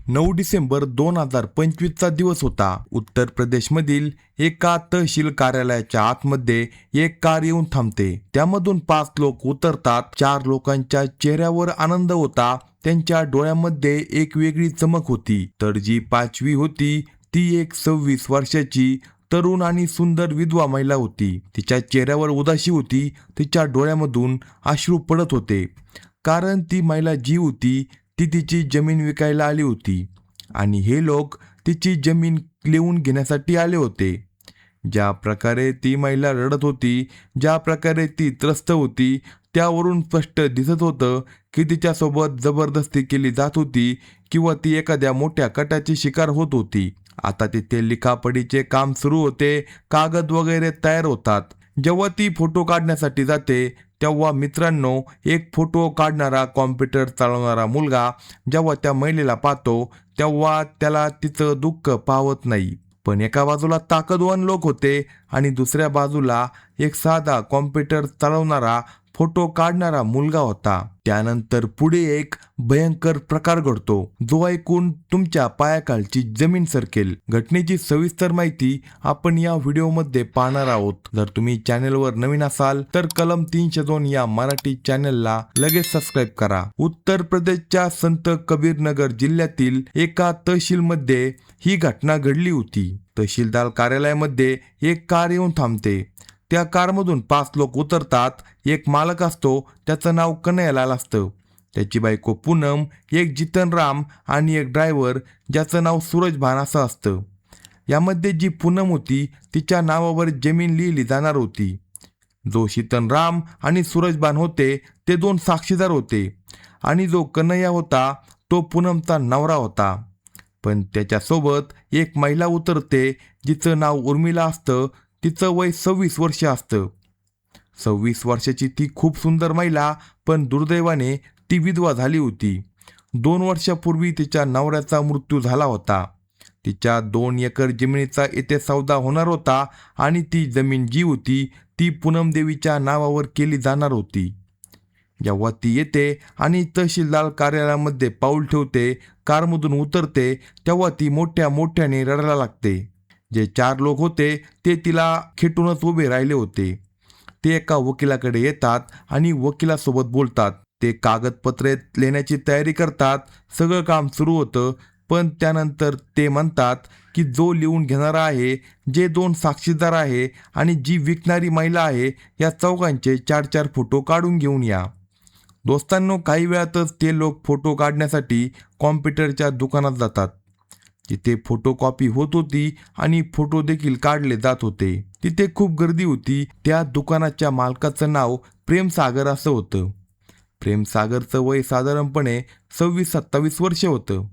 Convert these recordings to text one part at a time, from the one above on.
9 डिसेंबर 2025चा दिवस होता. उत्तर प्रदेशमधील एका तहसील कार्यालयाच्या आतमध्ये एक कार येऊन थांबते. त्यामधून 5 लोक उतरतात. 4 लोकांच्या चेहऱ्यावर आनंद होता. त्यांच्या डोळ्यामध्ये एक वेगळी चमक होती. तर जी 5वी होती ती एक 26 वर्षाची तरुण आणि सुंदर विधवा महिला होती. तिच्या चेहऱ्यावर उदासी होती. तिच्या डोळ्यामधून अश्रू पडत होते. कारण ती महिला जी होती ती तिची जमीन विकायला आली होती आणि हे लोक तिची जमीन लिहून घेण्यासाठी आले होते. ज्या प्रकारे ती महिला रडत होती, ज्या प्रकारे ती त्रस्त होती, त्यावरून स्पष्ट दिसत होतं की तिच्यासोबत जबरदस्ती केली जात होती किंवा ती एखाद्या मोठ्या कटाची शिकार होत होती. आता तिथे लिखापडीचे काम सुरू होते. कागद वगैरे तयार होतात. जेव्हा ती फोटो काढण्यासाठी जाते तेव्हा मित्रांनो, एक फोटो काढणारा कॉम्प्युटर चालवणारा मुलगा जेव्हा त्या महिलेला पाहतो तेव्हा त्याला तिचं दुःख पाहवत नाही. पण एका बाजूला ताकदवान लोक होते आणि दुसऱ्या बाजूला एक साधा कॉम्प्युटर चालवणारा फोटो काढणारा मुलगा होता. त्यानंतर पुढे एक भयंकर प्रकार घडतो जो ऐकून तुमच्या पायाखालची जमीन सरकेल. घटनेची सविस्तर माहिती आपण या व्हिडिओमध्ये पाहणार आहोत. जर तुम्ही चॅनलवर नवीन असाल तर कलम 302 या मराठी चॅनलला लगेच सबस्क्राईब करा. उत्तर प्रदेशच्या संत कबीरनगर जिल्ह्यातील एका तहसीलमध्ये ही घटना घडली होती. तहसीलदार कार्यालयामध्ये एक कार येऊन थांबते. त्या कारमधून 5 लोक उतरतात. एक मालक असतो, त्याचं नाव कन्हैयालाल असतं. त्याची बायको पूनम, एक जितनराम आणि एक ड्रायव्हर ज्याचं नाव सूरजभान असं असतं. यामध्ये जी पूनम होती तिच्या नावावर जमीन लिहिली जाणार होती. जो जितनराम आणि सूरजभान होते ते 2 साक्षीदार होते आणि जो कन्हैया होता तो पूनमचा नवरा होता. पण त्याच्यासोबत एक महिला उतरते जिचं नाव उर्मिला असतं. तिचं वय 26 वर्ष असतं. 26 वर्षाची ती खूप सुंदर महिला, पण दुर्दैवाने ती विधवा झाली होती. 2 वर्षापूर्वी तिच्या नवऱ्याचा मृत्यू झाला होता. तिच्या 2 एकर जमिनीचा येथे सौदा होणार होता आणि ती जमीन जी होती ती पूनम देवीच्या नावावर केली जाणार होती. जेव्हा ती येते आणि तहसीलदार कार्यालयामध्ये पाऊल ठेवते, कारमधून उतरते, तेव्हा ती मोठ्याने रडायला लागते. जे 4 लोक होते ते तिला खेटूनच उभे राहिले होते. ते एका वकिलाकडे येतात आणि वकिलासोबत बोलतात. ते कागदपत्रे लिहिण्याची तयारी करतात. सगळं काम सुरू होतं. पण त्यानंतर ते म्हणतात की जो लिहून घेणारा आहे, जे 2 साक्षीदार आहे आणि जी विकणारी महिला आहे, या चौघांचे 4-4 फोटो काढून घेऊन या. दोस्तांनो, काही वेळातच ते लोक फोटो काढण्यासाठी कॉम्प्युटरच्या दुकानात जातात. तिथे फोटोकॉपी होत होती आणि फोटो देखील काढले जात होते. तिथे खूप गर्दी होती. त्या दुकानाच्या मालकाचं नाव प्रेमसागर असं होतं. प्रेमसागरचं वय साधारणपणे 26-27 वर्ष होतं.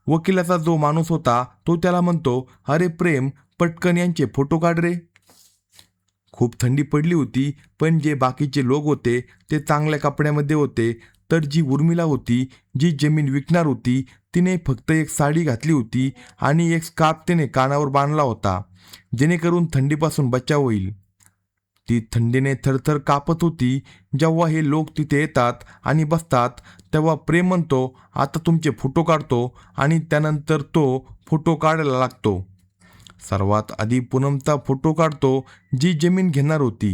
वकिलाचा जो माणूस होता तो त्याला म्हणतो, अरे प्रेम, पटकन यांचे फोटो काढ रे. खूप थंडी पडली होती. पण जे बाकीचे लोक होते ते चांगल्या कपड्यामध्ये होते. तर जी उर्मिला होती, जी जमीन विकणार होती, तिने फक्त एक साडी घातली होती आणि एक स्कार्फ तिने कानावर बांधला होता, जेणेकरून थंडीपासून बचाव होईल. ती थंडीने थरथर कापत होती. जेव्हा हे लोक तिथे येतात आणि बसतात तेव्हा प्रेम म्हणतो, आता तुमचे फोटो काढतो, आणि त्यानंतर तो फोटो काढायला लागतो. सर्वात आधी पूनमचा फोटो काढतो, जी जमीन घेणार होती.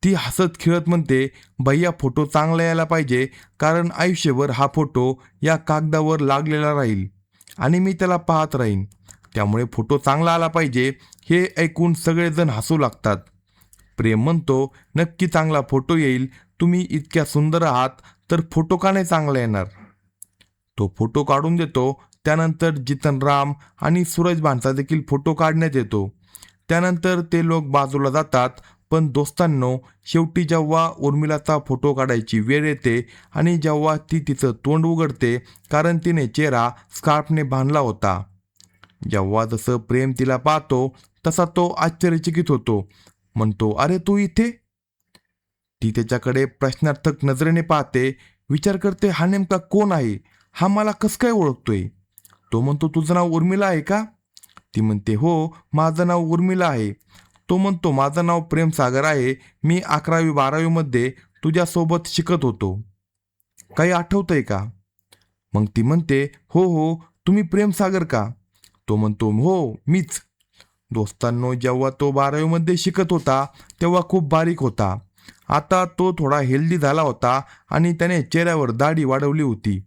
ती हसत खेळत म्हणते, भैया फोटो चांगला यायला पाहिजे, कारण आयुष्यभर हा फोटो या कागदावर लागलेला राहील आणि मी त्याला पाहत राहीन. त्यामुळे फोटो चांगला आला पाहिजे. हे ऐकून सगळेजण हसू लागतात. प्रेम म्हणतो, नक्की चांगला फोटो येईल. तुम्ही इतक्या सुंदर आहात तर फोटो का नाही चांगला येणार. तो फोटो काढून देतो. त्यानंतर जितनराम आणि सूरजभानचा देखील फोटो काढण्यात येतो. त्यानंतर ते लोक बाजूला जातात. पण दोस्तांनो, शेवटी जेव्हा उर्मिलाचा फोटो काढायची वेळ येते आणि जेव्हा ती तिचं तोंड उघडते, कारण तिने चेहरा स्कार्फने बांधला होता, जेव्हा जसं प्रेम तिला पाहतो तसा तो आश्चर्यचकित होतो. म्हणतो, अरे तू इथे. ती त्याच्याकडे प्रश्नार्थक नजरेने पाहते. विचार करते, हा नेमका कोण आहे, हा मला कसं काय ओळखतोय. तो म्हणतो, तुझं नाव उर्मिला आहे का. ती म्हणते, हो, माझं नाव उर्मिला आहे. तो म्हणतो, माझं नाव प्रेमसागर आहे. मी 11वी-12वी मध्ये तुझ्यासोबत शिकत होतो. काही आठवतंय का. मग ती म्हणते, हो हो, तुम्ही प्रेमसागर का? तो म्हणतो, हो मीच. दोस्तांनो, जेव्हा तो 12वी शिकत होता तेव्हा खूप बारीक होता. आता तो थोडा हेल्दी झाला होता आणि त्याने चेहऱ्यावर दाढी वाढवली होती.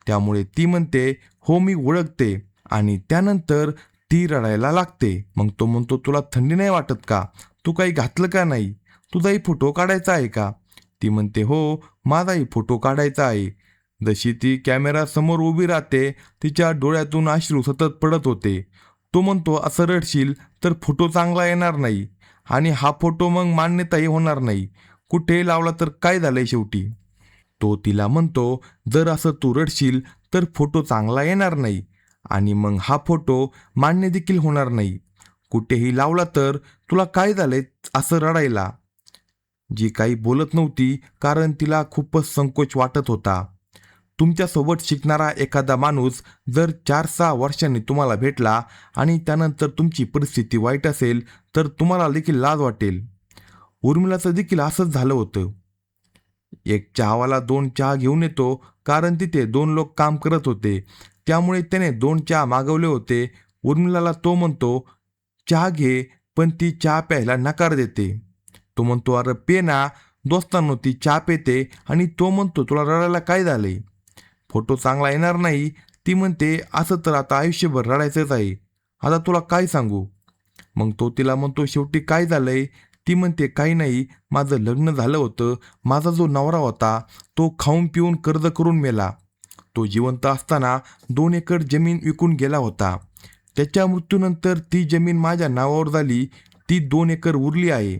त्यामुळे ती म्हणते, हो मी ओळखते. आणि त्यानंतर ती रडायला लागते. मग तो म्हणतो, तुला थंडी नाही वाटत का? तू काही घातलं का नाही? तुझाही फोटो काढायचा आहे का? ती म्हणते, हो माझाही फोटो काढायचा आहे. जशी ती कॅमेरा समोर उभी राहते, तिच्या डोळ्यातून अश्रू सतत पडत होते. तो म्हणतो, असं रडशील तर फोटो चांगला येणार नाही आणि हा फोटो मग मान्यताही होणार नाही. कुठे लावला तर काय झालंय शेवटी? तो तिला म्हणतो, जर असं तू रडशील तर फोटो चांगला येणार नाही आणि मग हा फोटो मान्य देखील होणार नाही. कुठेही लावला तर तुला काय झालंय असं रडायला? जी काही बोलत नव्हती, कारण तिला खूपच संकोच वाटत होता. तुमच्यासोबत शिकणारा एखादा माणूस जर 4-6 वर्षांनी तुम्हाला भेटला आणि त्यानंतर तुमची परिस्थिती वाईट असेल तर तुम्हाला देखील लाज वाटेल. उर्मिलाचं देखील असंच झालं होतं. एक चहावाला 2 चहा घेऊन येतो, कारण तिथे 2 लोक काम करत होते. त्यामुळे त्याने 2 चहा मागवले होते. उर्मिलाला तो म्हणतो, चहा घे, पण ती चहा प्यायला नकार देते. तो म्हणतो, अरे पे ना. दोस्तांनो, ती चहा पेते आणि तो म्हणतो, तुला रडायला काय झालंय? फोटो चांगला येणार नाही. ती म्हणते, असं तर आता आयुष्यभर रडायचंच आहे. आता तुला काय सांगू? मग तो तिला म्हणतो, शेवटी काय झालंय? ती म्हणते, काही नाही, माझं लग्न झालं होतं. माझा जो नवरा होता तो खाऊन पिऊन कर्ज करून मेला. तो जिवंत असताना 2 एकर जमीन विकून गेला होता. त्याच्या मृत्यूनंतर ती जमीन माझ्या नावावर झाली. ती 2 एकर उरली आहे.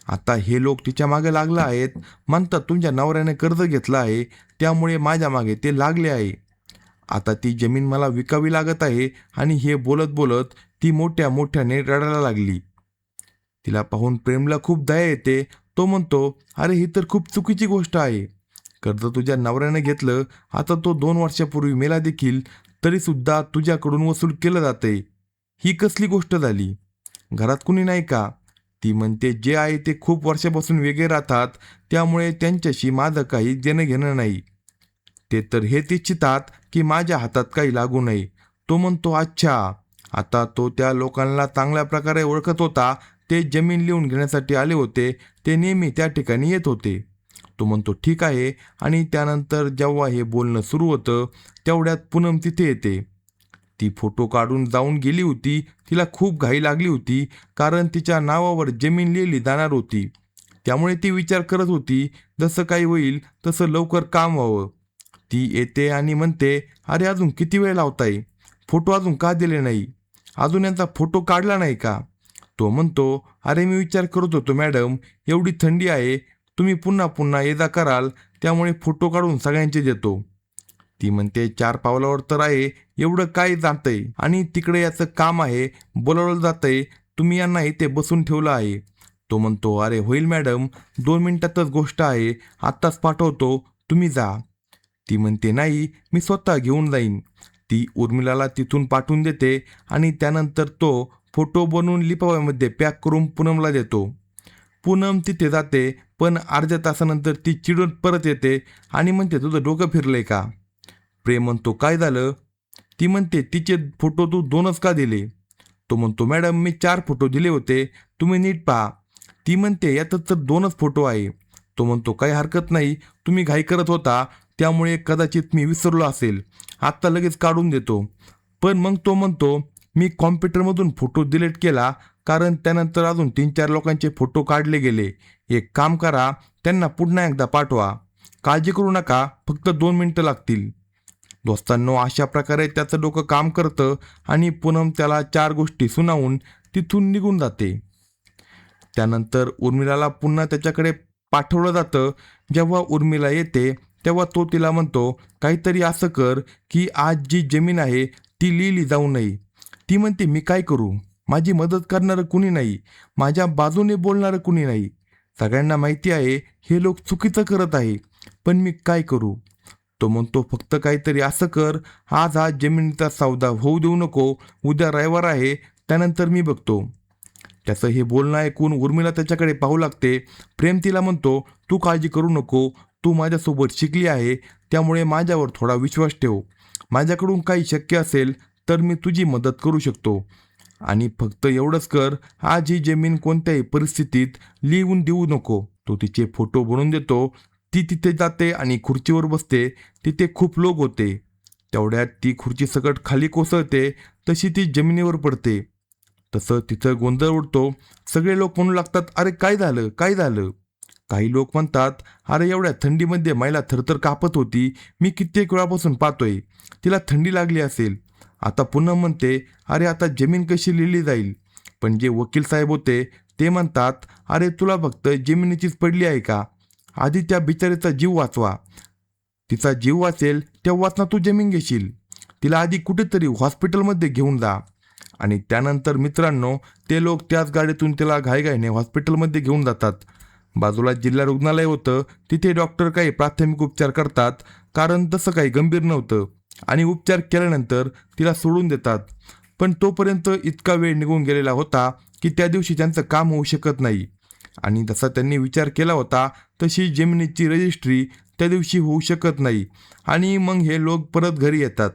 आता हे लोक तिच्या मागे लागले आहेत. म्हणतात, तुमच्या नवऱ्याने कर्ज घेतलं आहे, त्यामुळे माझ्या मागे ते लागले आहे. आता ती जमीन मला विकावी लागत आहे. आणि हे बोलत बोलत ती मोठ्या मोठ्याने रडायला लागली. तिला पाहून प्रेमला खूप दया येते. तो म्हणतो, अरे ही तर खूप चुकीची गोष्ट आहे. कर्ज तुझ्या नवऱ्याने घेतलं, आता तो 2 वर्षापूर्वी मेला देखील, तरी सुद्धा तुझ्याकडून वसूल केलं जातंय. ही कसली गोष्ट झाली? घरात कुणी नाही का? ती म्हणते, जे आहे ते खूप वर्षापासून वेगळे राहतात, त्यामुळे त्यांच्याशी माझं काही देणं घेणं नाही. ते तर हेच इच्छितात की माझ्या हातात काही लागू नये. तो म्हणतो, अच्छा. आता तो त्या लोकांना चांगल्या प्रकारे ओळखत होता. ते जमीन लिहून घेण्यासाठी आले होते. ते नेहमी त्या ठिकाणी येत होते. तो म्हणतो, ठीक आहे. आणि त्यानंतर जेव्हा हे बोलणं सुरू होतं तेवढ्यात पूनम तिथे येते. ती फोटो काढून जाऊन गेली होती. तिला खूप घाई लागली होती, कारण तिच्या नावावर जमीन लिहिली जाणार होती. त्यामुळे ती विचार करत होती, जसं काही होईल तसं लवकर काम व्हावं. ती येते आणि म्हणते, अरे अजून किती वेळ लावताय? फोटो अजून का दिले नाही? अजून यांचा फोटो काढला नाही का? तो म्हणतो, अरे मी विचार करत होतो मॅडम, एवढी थंडी आहे, तुम्ही पुन्हा पुन्हा ये जा कराल, त्यामुळे फोटो काढून सगळ्यांचे देतो. ती म्हणते, 4 पावलावर तर आहे, एवढं काय जातंय? आणि तिकडे याचं काम आहे, बोलावलं जातंय, तुम्ही यांना इथे बसून ठेवलं आहे. तो म्हणतो, अरे होईल मॅडम, 2 मिनिटातच गोष्ट आहे, आत्ताच पाठवतो, तुम्ही जा. ती म्हणते, नाही, मी स्वतः घेऊन जाईन. ती उर्मिलाला तिथून पाठवून देते आणि त्यानंतर तो फोटो बनवून लिफाफ्यामध्ये पॅक करून पूनमला देतो. पूनम तिथे जाते, पण अर्ध्या तासानंतर ती चिडून परत येते आणि म्हणते, तुझं डोकं फिरलंय का? प्रेम म्हणतो, काय झालं? ती म्हणते, तिचे फोटो तू 2च का दिले? तो म्हणतो, मॅडम मी 4 फोटो दिले होते, तुम्ही नीट पहा. ती म्हणते, यातच तर 2च फोटो आहे. तो म्हणतो, काही हरकत नाही, तुम्ही घाई करत होता, त्यामुळे कदाचित मी विसरलो असेल, आत्ता लगेच काढून देतो. पण मग तो म्हणतो, मी कॉम्प्युटरमधून फोटो डिलीट केला, कारण त्यानंतर अजून 3-4 लोकांचे फोटो काढले गेले. एक काम करा, त्यांना पुन्हा एकदा पाठवा. काळजी करू नका, फक्त 2 मिनिटं लागतील. दोस्तांनो, अशा प्रकारे त्याचं डोकं काम करतं आणि पूनम त्याला 4 गोष्टी सुनावून तिथून निघून जाते. त्यानंतर उर्मिलाला पुन्हा त्याच्याकडे पाठवलं जातं. जेव्हा उर्मिला येते तेव्हा तो तिला म्हणतो, काहीतरी असं कर की आज जी जमीन आहे ती लिहिली जाऊ नये. ती म्हणते, मी काय करू? माझी मदत करणारं कुणी नाही, माझ्या बाजूने बोलणारं कुणी नाही. सगळ्यांना माहिती आहे हे लोक चुकीचं करत आहे, पण मी काय करू? तो म्हणतो, फक्त काहीतरी असं कर, आज हा जमिनीचा सौदा होऊ देऊ नको, उद्या रविवार आहे, त्यानंतर मी बघतो. त्याचं हे बोलणं ऐकून उर्मिला त्याच्याकडे पाहू लागते. प्रेम तिला म्हणतो, तू काळजी करू नको, तू माझ्यासोबत शिकली आहे, त्यामुळे माझ्यावर थोडा विश्वास ठेव. माझ्याकडून काही शक्य असेल तर मी तुझी मदत करू शकतो. आणि फक्त एवढंच कर, आज ही जमीन कोणत्याही परिस्थितीत लिहून देऊ नको. तो तिचे फोटो बनवून देतो. ती तिथे जाते आणि खुर्चीवर बसते. तिथे खूप लोक होते. तेवढ्यात ती खुर्ची सकट खाली कोसळते. तशी ती जमिनीवर पडते. तसं तिथं गोंधळ उडतो. सगळे लोक म्हणू लागतात, अरे काय झालं, काय झालं? काही लोक म्हणतात, अरे एवढ्या थंडीमध्ये महिला थरथर कापत होती. मी कित्येक वेळापासून पाहतोय. तिला थंडी लागली असेल. आता पुन्हा म्हणते, अरे आता जमीन कशी लिहिली जाईल? पण जे वकील साहेब होते ते म्हणतात, अरे तुला फक्त जमिनीचीच पडली आहे का? आधी त्या बिचारीचा जीव वाचवा. तिचा जीव वाचेल तेव्हाच ना तू जमीन घेशील. तिला आधी कुठेतरी हॉस्पिटलमध्ये घेऊन जा. आणि त्यानंतर मित्रांनो, ते लोक त्याच गाडीतून तिला घाईघाईने हॉस्पिटलमध्ये घेऊन जातात. बाजूला जिल्हा रुग्णालय होतं. तिथे डॉक्टर काही प्राथमिक उपचार करतात, कारण तसं काही गंभीर नव्हतं. आणि उपचार केल्यानंतर तिला सोडून देतात. पण तोपर्यंत इतका वेळ निघून गेलेला होता की त्या दिवशी त्यांचं काम होऊ शकत नाही. आणि जसा त्यांनी विचार केला होता तशी जमिनीची रजिस्ट्री त्या दिवशी होऊ शकत नाही. आणि मग हे लोक परत घरी येतात.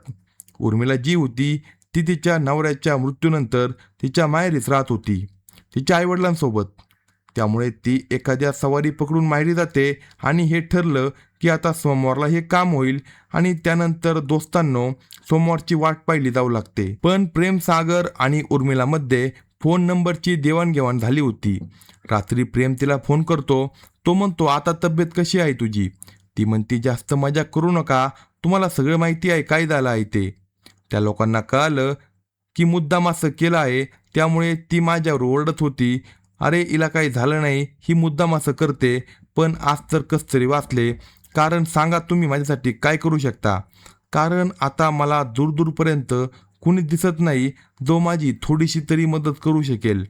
उर्मिला जी होती ती तिच्या नवऱ्याच्या मृत्यूनंतर तिच्या माहेरीच राहत होती, तिच्या आईवडिलांसोबत. त्यामुळे ती एखाद्या सवारी पकडून माहेरी जाते. आणि हे ठरलं की आता सोमवारला हे काम होईल. आणि त्यानंतर दोस्तांनो, सोमवारची वाट पाहिली जाऊ लागते. पण प्रेमसागर आणि उर्मिलामध्ये फोन नंबरची देवाणघेवाण झाली होती. रात्री प्रेम तिला फोन करतो. तो म्हणतो, आता तब्येत कशी आहे तुझी? ती म्हणती, जास्त मजाक करू नका, तुम्हाला सगळं माहिती आहे काय झालं आहे ते. त्या लोकांना कळालं की मुद्दाम असं केलं आहे. त्यामुळे ती माझ्यावर ओरडत होती, अरे हिला काही झालं नाही, ही मुद्दाम असं करते. पण आज तर कस तरी वाचले. कारण सांगा तुम्ही माझ्यासाठी काय करू शकता? कारण आता मला दूरदूरपर्यंत कुणी दिसत नाही जो माझी थोडीशी तरी मदत करू शकेल.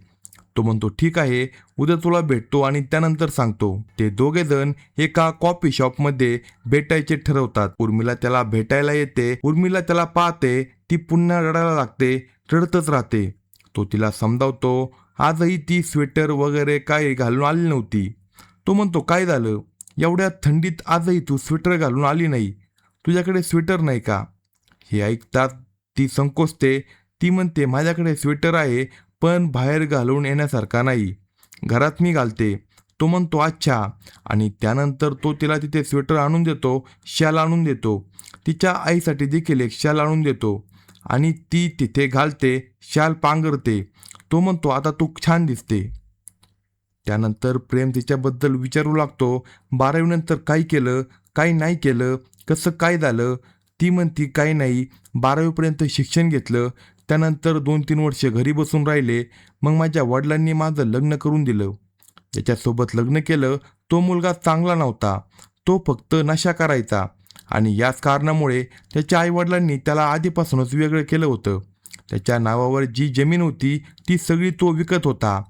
तो म्हणतो, ठीक आहे, उद्या तुला भेटतो आणि त्यानंतर सांगतो. ते दोघे जण एका कॉफी शॉपमध्ये भेटायचे ठरवतात. उर्मिला त्याला भेटायला येते. उर्मिला त्याला पाहते. ती पुन्हा रडायला लागते. रडतच राहते. तो तिला समजावतो. आजही ती स्वेटर वगैरे काही घालून आली नव्हती. तो म्हणतो, काय झालं? एवढ्या थंडीत आजही तू स्वेटर घालून आली नाही. तुझ्याकडे स्वेटर नाही का? हे ऐकतात ती संकोचते. ती म्हणते, माझ्याकडे स्वेटर आहे, पण बाहेर घालून येण्यासारखा नाही. घरात मी घालते. तो म्हणतो, अच्छा. आणि त्यानंतर तो तिला तिथे स्वेटर आणून देतो, शाल आणून देतो. तिच्या आईसाठी देखील एक शाल आणून देतो. आणि ती तिथे घालते, शाल पांघरते. तो म्हणतो, आता तू छान दिसते. त्यानंतर प्रेम तिच्याबद्दल विचारू लागतो, 12वी नंतर काय केलं, काय नाही केलं, कसं काय झालं? ती म्हणती, काही नाही, 12वीपर्यंत शिक्षण घेतलं. त्यानंतर 2-3 वर्ष घरी बसून राहिले. मग माझ्या वडिलांनी माझं लग्न करून दिलं. ज्याच्यासोबत लग्न केलं तो मुलगा चांगला नव्हता. तो फक्त नशा करायचा. आणि याच कारणामुळे त्याच्या आईवडिलांनी त्याला आधीपासूनच वेगळं केलं होतं. त्याच्या नावावर जी जमीन होती ती सगळी तो विकत होता.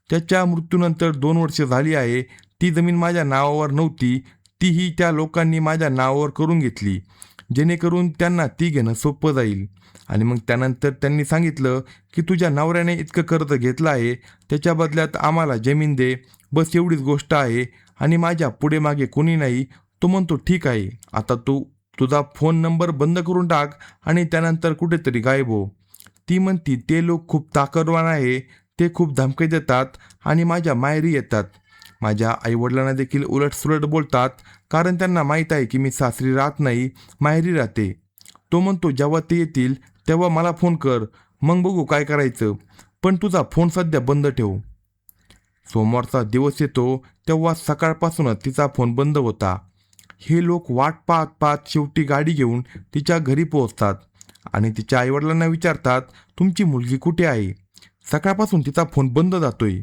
त्याच्या मृत्यूनंतर 2 वर्ष झाली आहे. ती जमीन माझ्या नावावर नव्हती. तीही त्या लोकांनी माझ्या नावावर करून घेतली, जेणेकरून त्यांना ती घेणं सोपं जाईल. आणि मग त्यानंतर त्यांनी सांगितलं की तुझ्या नवऱ्याने इतकं कर्ज घेतलं आहे, त्याच्या बदल्यात आम्हाला जमीन दे, बस एवढीच गोष्ट आहे. आणि माझ्या पुढे मागे कोणी नाही. तो म्हणतो, ठीक आहे, आता तू तुझा फोन नंबर बंद करून टाक आणि त्यानंतर कुठेतरी गायब हो. ती म्हणती, ते लोक खूप ताकदवान आहे. ते खूप धमके देतात आणि माझ्या माहेरी येतात. माझ्या आईवडिलांना देखील उलटसुलट बोलतात, कारण त्यांना माहीत आहे की मी सासरी राहत नाही, माहेरी राहते. तो म्हणतो, जेव्हा ते येतील तेव्हा मला फोन कर, मग बघू काय करायचं. पण तुझा फोन सध्या बंद ठेव. सोमवारचा दिवस येतो तेव्हा सकाळपासूनच तिचा फोन बंद होता. हे लोक वाट पाहत पाहत शेवटी गाडी घेऊन तिच्या घरी पोहोचतात आणि तिच्या आईवडिलांना विचारतात, तुमची मुलगी कुठे आहे? सकाळपासून तिचा फोन बंद जातोय.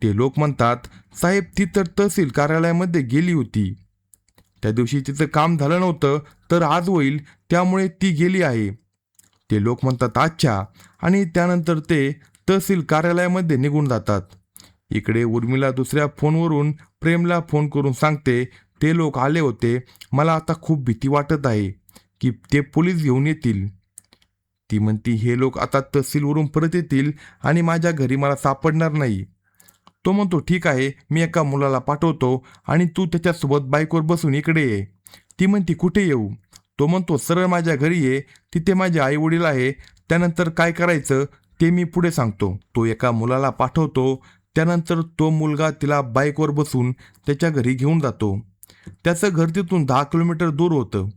ते लोक म्हणतात, साहेब ती तर तहसील कार्यालयामध्ये गेली होती. त्या दिवशी तिचं काम झालं नव्हतं, तर आज होईल, त्यामुळे ती गेली आहे. ते लोक म्हणतात, अच्छा. आणि त्यानंतर ते तहसील कार्यालयामध्ये निघून जातात. इकडे उर्मिला दुसऱ्या फोनवरून प्रेमला फोन करून सांगते, ते लोक आले होते, मला आता खूप भीती वाटत आहे की ते पोलीस घेऊन येतील. ती म्हणती, हे लोक आता तहसीलवरून परत येतील आणि माझ्या घरी मला सापडणार नाही. तो म्हणतो, ठीक आहे, मी एका मुलाला पाठवतो आणि तू त्याच्यासोबत बाईकवर बसून इकडे ये. ती म्हणती, कुठे येऊ? तो म्हणतो सरळ माझ्या घरी ये, तिथे माझे आई वडील आहे, त्यानंतर काय करायचं ते मी पुढे सांगतो. तो एका मुलाला पाठवतो. त्यानंतर तो मुलगा तिला बाईकवर बसून त्याच्या घरी घेऊन जातो. त्याचं घर तिथून 10 किलोमीटर दूर होतं.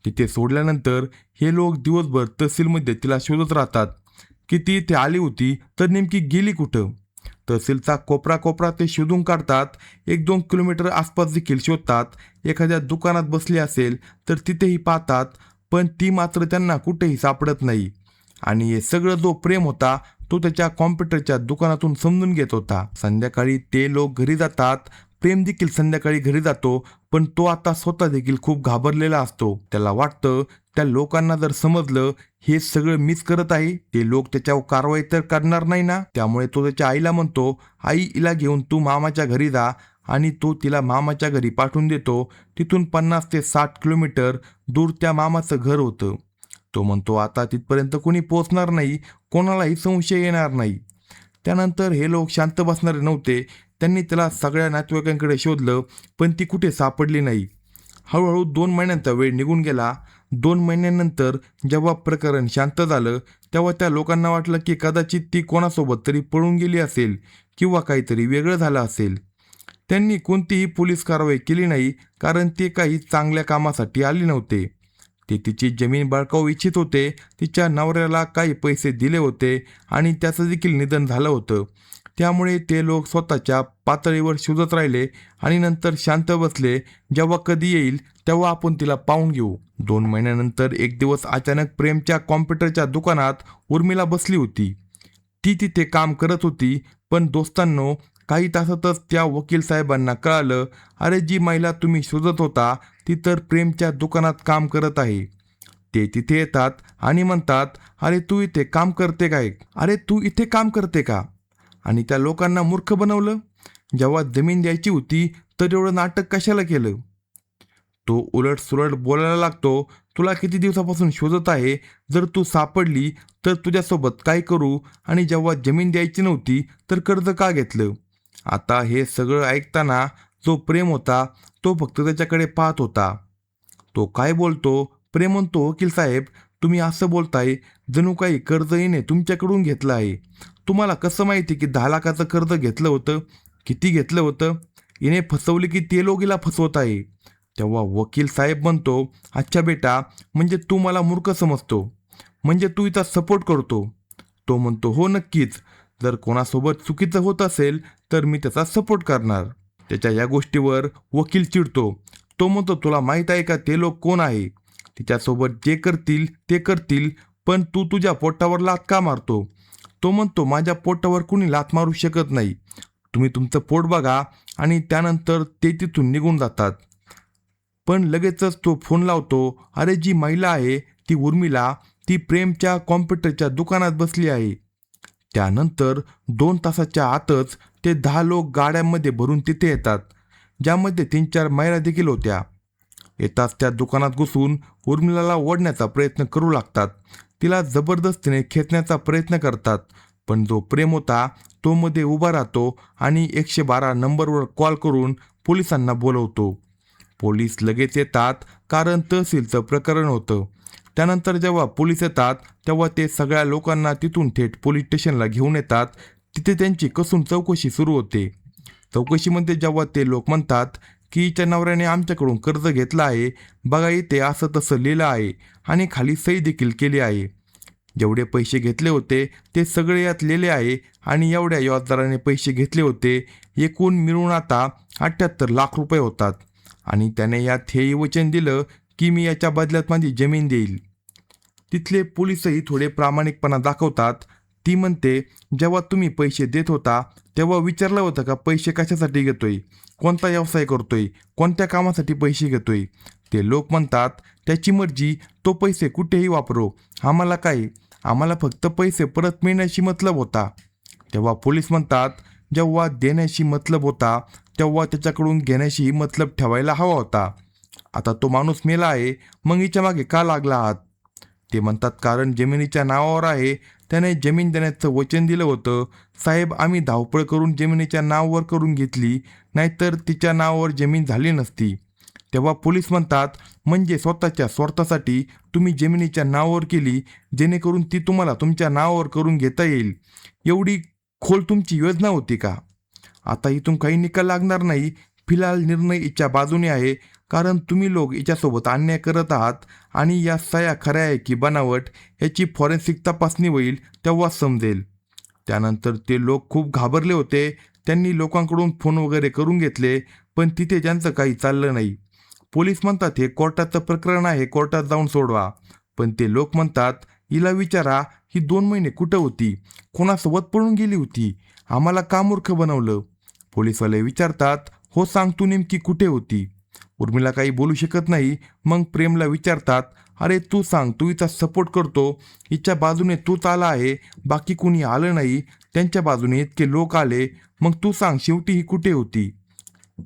तिथे सोडल्यानंतर हे लोक दिवसभर तहसीलमध्ये तिला शोधत राहतात की ती इथे आली होती तर नेमकी गेली कुठं. तहसीलचा कोपरा कोपरा ते शोधून काढतात. 1-2 किलोमीटर आसपास देखील शोधतात. एखाद्या दुकानात बसली असेल तर तिथेही पाहतात, पण ती मात्र त्यांना कुठेही सापडत नाही. आणि हे सगळं जो प्रेम होता तो त्याच्या कॉम्प्युटरच्या दुकानातून समजून घेत होता. संध्याकाळी ते लोक घरी जातात. प्रेम देखील संध्याकाळी घरी जातो, पण तो आता स्वतः देखील खूप घाबरलेला असतो. त्याला वाटतं त्या लोकांना जर समजलं हे सगळं मिस करत आहे, ते लोक त्याच्यावर कारवाई तर करणार नाही ना. त्यामुळे तो त्याच्या आईला म्हणतो, आई हिला घेऊन तू मामाच्या घरी जा. आणि तो तिला मामाच्या घरी पाठवून देतो. तिथून 50 ते 60 किलोमीटर दूर त्या मामाचं घर होतं. तो म्हणतो आता तिथपर्यंत कोणी पोचणार नाही, कोणालाही संशय येणार नाही. त्यानंतर हे लोक शांत बसणारे नव्हते. त्यांनी त्याला सगळ्या नातेवाईकांकडे शोधलं, पण ती कुठे सापडली नाही. हळूहळू 2 महिन्यांचा वेळ निघून गेला. 2 महिन्यानंतर जेव्हा प्रकरण शांत झालं तेव्हा त्या लोकांना वाटलं की कदाचित ती कोणासोबत तरी पळून गेली असेल किंवा काहीतरी वेगळं झालं असेल. त्यांनी कोणतीही पोलीस कारवाई केली नाही, कारण ते काही चांगल्या कामासाठी आले नव्हते. ते तिची जमीन बळकावू इच्छित होते. तिच्या नवऱ्याला काही पैसे दिले होते आणि त्याचं देखील निधन झालं होतं. त्यामुळे ते लोक स्वतःच्या पातळीवर शोधत राहिले आणि नंतर शांत बसले. जेव्हा कधी येईल तेव्हा आपण तिला पाहून घेऊ. 2 महिन्यानंतर एक दिवस अचानक प्रेमच्या कॉम्प्युटरच्या दुकानात उर्मिला बसली होती. ती तिथे काम करत होती. पण दोस्तांनो, काही तासातच त्या वकील साहेबांना कळालं, अरे जी महिला तुम्ही शोधत होता ती तर प्रेमच्या दुकानात काम करत आहे. ते तिथे येतात आणि म्हणतात, अरे तू इथे काम करते काय? अरे तू इथे काम करते का? आणि त्या लोकांना मूर्ख बनवलं. जेव्हा जमीन द्यायची होती तर एवढं नाटक कशाला केलं? तो उलट सुलट बोलायला लागतो, तुला किती दिवसापासून शोधत आहे, जर तू सापडली तर तुझ्यासोबत काय करू? आणि जेव्हा जमीन द्यायची नव्हती तर कर्ज का घेतलं? आता हे सगळं ऐकताना जो प्रेम होता तो फक्त त्याच्याकडे पाहत होता. तो काय बोलतो? प्रेम म्हणतो, वकील साहेब तुम्ही असं बोलताय जणू काही कर्ज हिने तुमच्याकडून घेतलं आहे. तुम्हाला कसं माहिती की 10 लाखाचं कर्ज घेतलं होतं? किती घेतलं होतं? हिने फसवली की ते लोक हिला फसवत आहे. तेव्हा वकील साहेब म्हणतो, अच्छा बेटा, म्हणजे तू मला मूर्ख समजतो, म्हणजे तू इथं सपोर्ट करतो. तो म्हणतो, हो नक्कीच, जर कोणासोबत चुकीचं होत असेल तर मी त्याचा सपोर्ट करणार. त्याच्या या गोष्टीवर वकील चिडतो. तो म्हणतो, तुला माहीत आहे का ते लोक कोण आहे? तिच्यासोबत जे करतील ते करतील, पण तू तुझ्या पोटावर लाथ का मारतो? तो म्हणतो, माझ्या पोटावर कुणी लाथ मारू शकत नाही. तुम्ही तुमचं पोट बघा. आणि त्यानंतर ते तिथून निघून जातात. पण लगेचच तो फोन लावतो, अरे जी महिला आहे ती उर्मिला, ती प्रेमच्या कॉम्प्युटरच्या दुकानात बसली आहे. त्यानंतर 2 तासाच्या आतच ते 10 लोक गाड्यांमध्ये भरून तिथे येतात, ज्यामध्ये 3-4 महिला देखील होत्या. येताच त्या दुकानात घुसून उर्मिलाला ओढण्याचा प्रयत्न करू लागतात. तिला जबरदस्तीने खेचण्याचा प्रयत्न करतात. पण जो प्रेम होता तो मध्ये उभा राहतो आणि 112 नंबरवर कॉल करून पोलिसांना बोलवतो. पोलीस लगेच येतात, कारण तहसीलचं प्रकरण होतं. त्यानंतर जेव्हा पोलीस येतात तेव्हा ते सगळ्या लोकांना तिथून थेट पोलीस स्टेशनला घेऊन येतात. तिथे त्यांची कसून चौकशी सुरू होते. चौकशीमध्ये जेव्हा ते लोक म्हणतात की हिच्या नवऱ्याने आमच्याकडून कर्ज घेतलं आहे, बघा इथे असं तसं लिहिलं आहे आणि खाली सही देखील केली आहे. जेवढे पैसे घेतले होते ते सगळे यात लिहिले आहे आणि एवढ्या व्याजदराने पैसे घेतले होते. एकूण मिळून आता 78 लाख रुपये होतात. आणि त्याने यात हेही वचन दिलं की मी याच्या बदल्यात माझी जमीन देईल. तिथले पोलीसही थोडे प्रामाणिकपणा दाखवतात. ती म्हणते, जेव्हा तुम्ही पैसे देत होता तेव्हा विचारलं होतं का पैसे कशासाठी घेतोय, कोणता व्यवसाय करतोय, कोणत्या कामासाठी पैसे घेतोय? ते लोक म्हणतात, त्याची मर्जी, तो पैसे कुठेही वापरो, आम्हाला काय, आम्हाला फक्त पैसे परत मिळण्याशी मतलब होता. तेव्हा पोलीस म्हणतात, जेव्हा देण्याशी मतलब होता तेव्हा त्याच्याकडून घेण्याशी मतलब ठेवायला हवा होता. आता तो माणूस मेला आहे, मग हिच्या मागे का लागला आहात? ते म्हणतात, कारण जमिनीच्या नावावर आहे, त्याने जमीन देण्याचं वचन दिलं होतं. साहेब, आम्ही धावपळ करून जमिनीच्या नावावर करून घेतली, नाहीतर तिच्या नावावर जमीन झाली नसती. तेव्हा पोलीस म्हणतात, म्हणजे स्वतःच्या स्वार्थासाठी तुम्ही जमिनीच्या नावावर केली, जेणेकरून ती तुम्हाला तुमच्या नावावर करून घेता येईल. एवढी खोल तुमची योजना होती का? आता इथून काही निकाल लागणार नाही. फिलहाल निर्णय हिच्या बाजूने आहे, कारण तुम्ही लोक हिच्यासोबत अन्याय करत आहात आणि या सह्या खऱ्या आहे की बनावट याची फॉरेन्सिक तपासणी होईल, तेव्हा समजेल. त्यानंतर ते लोक खूप घाबरले होते. त्यांनी लोकांकडून फोन वगैरे करून घेतले, पण तिथे त्यांचं काही चाललं नाही. पोलीस म्हणतात, हे कोर्टाचं प्रकरण आहे, कोर्टात जाऊन सोडवा. पण ते लोक म्हणतात, हिला विचारा, ही 2 महिने कुठं होती, कोणासोबत पळून गेली होती, आम्हाला का मूर्ख बनवलं. पोलीसवाले विचारतात, हो सांग, तू नेमकी कुठे होती. उर्मिला काही बोलू शकत नाही. मग प्रेमला विचारतात, अरे तू सांग, तू हिचा सपोर्ट करतो, हिच्या बाजूने तूच आला आहे, बाकी कुणी आलं नाही, त्यांच्या बाजूने इतके लोक आले, मग तू सांग शेवटी ही कुठे होती.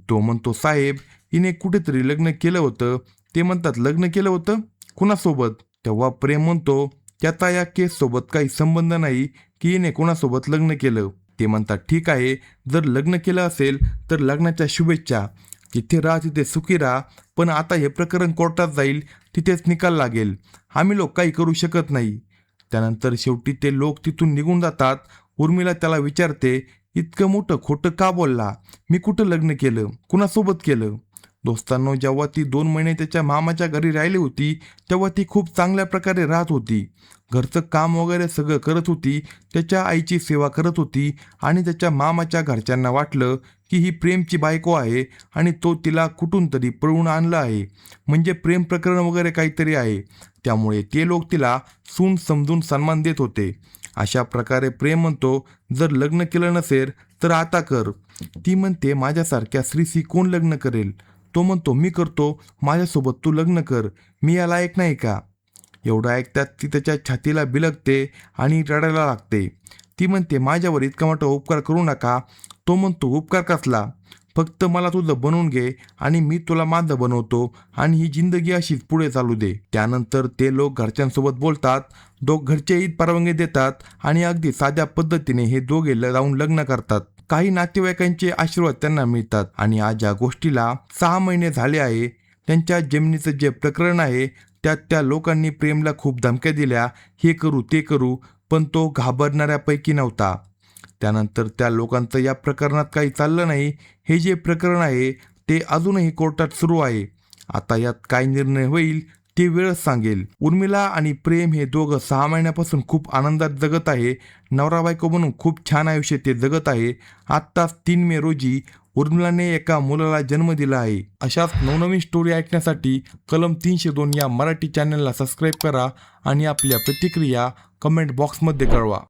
तो म्हणतो, साहेब, हिने कुठेतरी लग्न केलं होतं. ते म्हणतात, लग्न केलं होतं कुणासोबत. तेव्हा प्रेम म्हणतो, त्याचा या केससोबत काही संबंध नाही की हिने कुणासोबत लग्न केलं. ते म्हणतात, ठीक आहे, जर लग्न केलं असेल तर लग्नाच्या शुभेच्छा, जिथे राहा तिथे सुखी राहा, पण आता हे प्रकरण कोर्टात जाईल, तिथेच निकाल लागेल, आम्ही लोक काही करू शकत नाही. त्यानंतर शेवटी ते लोक तिथून निघून जातात. उर्मिला त्याला विचारते, इतकं मोठं खोटं का बोलला, मी कुठं लग्न केलं, कुणासोबत केलं. दोस्तांनो, जेव्हा ती 2 महिने त्याच्या मामाच्या घरी राहिली होती, तेव्हा ती खूप चांगल्या प्रकारे राहत होती. घरचं काम वगैरे सगळं करत होती, त्याच्या आईची सेवा करत होती आणि त्याच्या मामाच्या घरच्यांना वाटलं की ही प्रेमची बायको आहे आणि तो तिला कुठून तरी पळवून आणलं आहे, म्हणजे प्रेम प्रकरण वगैरे काहीतरी आहे. त्यामुळे ते लोक तिला सून समजून सन्मान देत होते. अशा प्रकारे प्रेम म्हणतो, जर लग्न केलं नसेल तर आता कर. ती म्हणते, माझ्यासारख्या स्त्रीशी कोण लग्न करेल. तो म्हणतो, मी करतो, माझ्यासोबत तू लग्न कर, मी या लायक नाही का. एवढं ऐकतात ती त्याच्या छातीला बिलगते आणि रडायला लागते. ती म्हणते, माझ्यावर इतका मोठा उपकार करू नका. तो म्हणतो, उपकार कसला, फक्त मला तुझं बनवून घे आणि मी तुला माझं बनवतो आणि ही जिंदगी अशीच पुढे चालू दे. त्यानंतर ते लोक घरच्यांसोबत बोलतात. घरचेही परवानगी देतात आणि अगदी साध्या पद्धतीने हे दोघे जाऊन लग्न करतात. काही नातेवाईकांचे आशीर्वाद त्यांना मिळतात आणि आज या गोष्टीला 6 महिने झाले आहे. त्यांच्या जमिनीचं जे प्रकरण आहे त्यात त्या लोकांनी प्रेमला खूप धमक्या दिल्या, हे करू ते करू, पण तो घाबरणाऱ्यापैकी नव्हता. त्यानंतर त्या लोकांचं या प्रकरणात काही चाललं नाही. हे जे प्रकरण आहे ते अजूनही कोर्टात सुरू आहे. आता यात काय निर्णय होईल ते वेळच सांगेल. उर्मिला आणि प्रेम हे दोघं 6 महिन्यापासून खूप आनंदात जगत आहे. नवरा बायको म्हणून खूप छान आयुष्य ते जगत आहे. आत्ताच 3 मे रोजी उर्मिलाने एका मुलाला जन्म दिला आहे. अशाच नवनवीन स्टोरी ऐकण्यासाठी कलम 302 या मराठी चॅनलला सबस्क्राईब करा आणि आपल्या प्रतिक्रिया कमेंट बॉक्समध्ये कळवा.